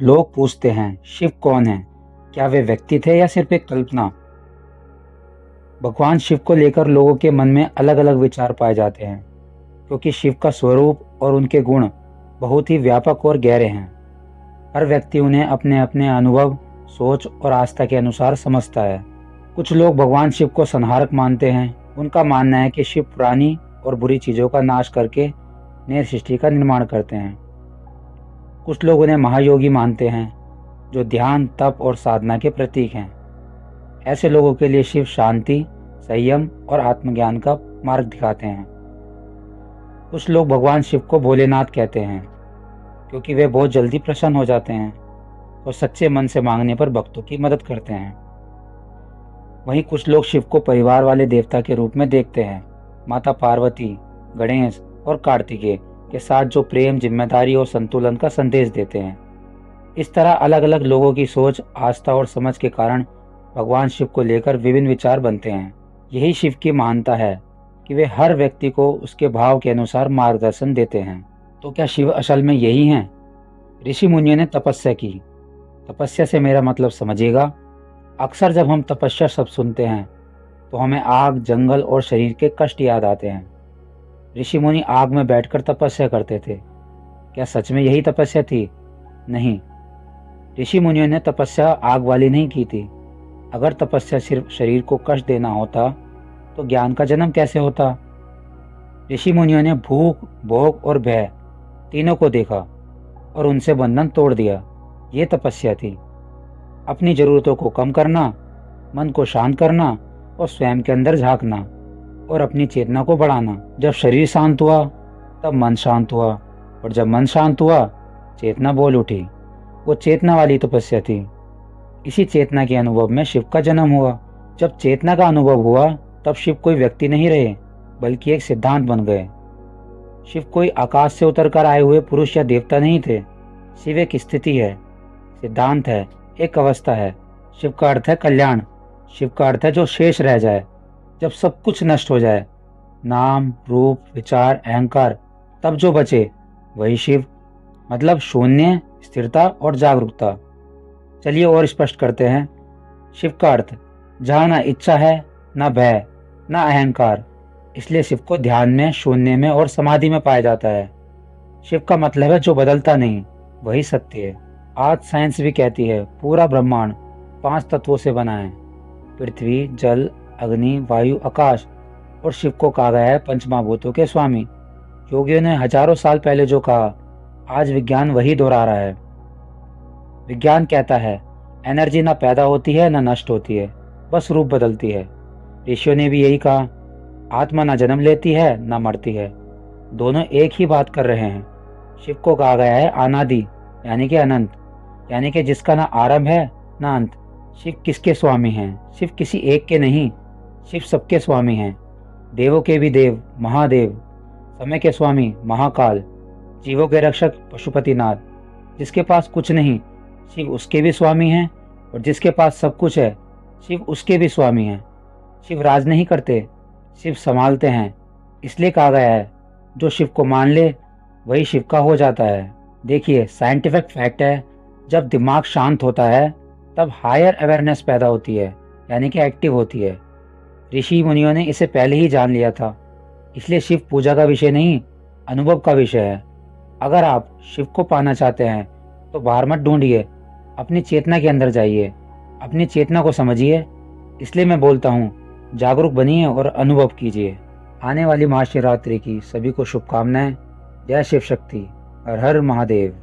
लोग पूछते हैं, शिव कौन है? क्या वे व्यक्ति थे या सिर्फ एक कल्पना? भगवान शिव को लेकर लोगों के मन में अलग अलग विचार पाए जाते हैं, क्योंकि शिव का स्वरूप और उनके गुण बहुत ही व्यापक और गहरे हैं। हर व्यक्ति उन्हें अपने अपने अनुभव, सोच और आस्था के अनुसार समझता है। कुछ लोग भगवान शिव को संहारक मानते हैं। उनका मानना है कि शिव पुरानी और बुरी चीजों का नाश करके नई सृष्टि का निर्माण करते हैं। कुछ लोग उन्हें महायोगी मानते हैं, जो ध्यान, तप और साधना के प्रतीक हैं। ऐसे लोगों के लिए शिव शांति, संयम और आत्मज्ञान का मार्ग दिखाते हैं। कुछ लोग भगवान शिव को भोलेनाथ कहते हैं, क्योंकि वे बहुत जल्दी प्रसन्न हो जाते हैं और सच्चे मन से मांगने पर भक्तों की मदद करते हैं। वहीं कुछ लोग शिव को परिवार वाले देवता के रूप में देखते हैं। माता पार्वती, गणेश और कार्तिकेय के साथ जो प्रेम, जिम्मेदारी और संतुलन का संदेश देते हैं। इस तरह अलग अलग लोगों की सोच, आस्था और समझ के कारण भगवान शिव को लेकर विभिन्न विचार बनते हैं। यही शिव की महानता है कि वे हर व्यक्ति को उसके भाव के अनुसार मार्गदर्शन देते हैं। तो क्या शिव असल में यही हैं? ऋषि मुनियों ने तपस्या की। तपस्या से मेरा मतलब समझिएगा। अक्सर जब हम तपस्या शब्द सुनते हैं तो हमें आग, जंगल और शरीर के कष्ट याद आते हैं। ऋषि मुनि आग में बैठकर तपस्या करते थे। क्या सच में यही तपस्या थी? नहीं। ऋषि मुनियों ने तपस्या आग वाली नहीं की थी। अगर तपस्या सिर्फ शरीर को कष्ट देना होता तो ज्ञान का जन्म कैसे होता? ऋषि मुनियों ने भूख, भोग और भय तीनों को देखा और उनसे बंधन तोड़ दिया। ये तपस्या थी। अपनी जरूरतों को कम करना, मन को शांत करना और स्वयं के अंदर झांकना और अपनी चेतना को बढ़ाना। जब शरीर शांत हुआ तब मन शांत हुआ, और जब मन शांत हुआ चेतना बोल उठी। वो चेतना वाली तपस्या थी। इसी चेतना के अनुभव में शिव का जन्म हुआ। जब चेतना का अनुभव हुआ तब शिव कोई व्यक्ति नहीं रहे, बल्कि एक सिद्धांत बन गए। शिव कोई आकाश से उतरकर आए हुए पुरुष या देवता नहीं थे। शिव एक स्थिति है, सिद्धांत है, एक अवस्था है। शिव का अर्थ है कल्याण। शिव का अर्थ है जो शेष रह जाए, जब सब कुछ नष्ट हो जाए, नाम, रूप, विचार, अहंकार, तब जो बचे वही शिव। मतलब शून्य, स्थिरता और जागरूकता। चलिए और स्पष्ट करते हैं। शिव का अर्थ, जहाँ ना इच्छा है, ना भय, ना अहंकार। इसलिए शिव को ध्यान में, शून्य में और समाधि में पाया जाता है। शिव का मतलब है जो बदलता नहीं, वही सत्य है। आज साइंस भी कहती है पूरा ब्रह्मांड 5 तत्वों से बना है। पृथ्वी, जल, अग्नि, वायु, आकाश। और शिव को कहा गया है पंचमहाभूतों के स्वामी। योगियों ने हजारों साल पहले जो कहा, आज विज्ञान वही दोहरा रहा है। विज्ञान कहता है एनर्जी ना पैदा होती है ना नष्ट होती है, बस रूप बदलती है। ऋषियों ने भी यही कहा, आत्मा ना जन्म लेती है ना मरती है, दोनों एक ही बात कर रहे हैं। शिव को कहा गया है अनादि, यानी कि अनंत, यानी कि जिसका ना आरंभ है ना अंत। शिव किसके स्वामी हैं? शिव किसी एक के नहीं, शिव सबके स्वामी हैं। देवों के भी देव महादेव, समय के स्वामी महाकाल, जीवों के रक्षक पशुपतिनाथ। जिसके पास कुछ नहीं, शिव उसके भी स्वामी हैं, और जिसके पास सब कुछ है, शिव उसके भी स्वामी हैं। शिव राज नहीं करते, शिव संभालते हैं। इसलिए कहा गया है जो शिव को मान ले वही शिव का हो जाता है। देखिए, साइंटिफिक फैक्ट है, जब दिमाग शांत होता है तब हायर अवेयरनेस पैदा होती है, यानी कि एक्टिव होती है। ऋषि मुनियों ने इसे पहले ही जान लिया था। इसलिए शिव पूजा का विषय नहीं, अनुभव का विषय है। अगर आप शिव को पाना चाहते हैं तो बाहर मत ढूंढिए, अपनी चेतना के अंदर जाइए, अपनी चेतना को समझिए। इसलिए मैं बोलता हूँ, जागरूक बनिए और अनुभव कीजिए। आने वाली महाशिवरात्रि की सभी को शुभकामनाएं। जय शिव शक्ति। हर हर महादेव।